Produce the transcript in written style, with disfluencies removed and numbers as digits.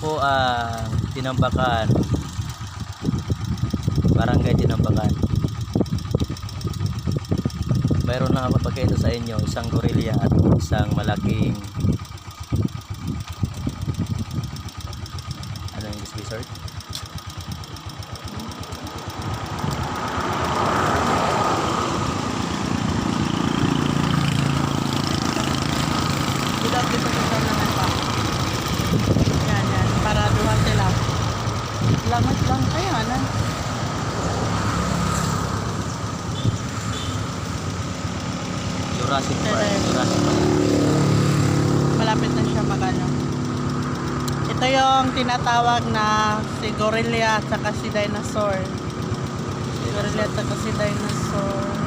po ang Tinambakan, Barangay Tinambakan. Mayroon lang ako pagkaito sa inyo, isang gorilla at isang malaking ano yung lizard. Dito naman pa. Yan. Para duha sila. Lamat lang kaya na. Jurassic Park. Jurassic Park. Malapit na siya magano. Ito yung tinatawag na si gorilla at saka si dinosaur. Si gorilla at saka si dinosaur.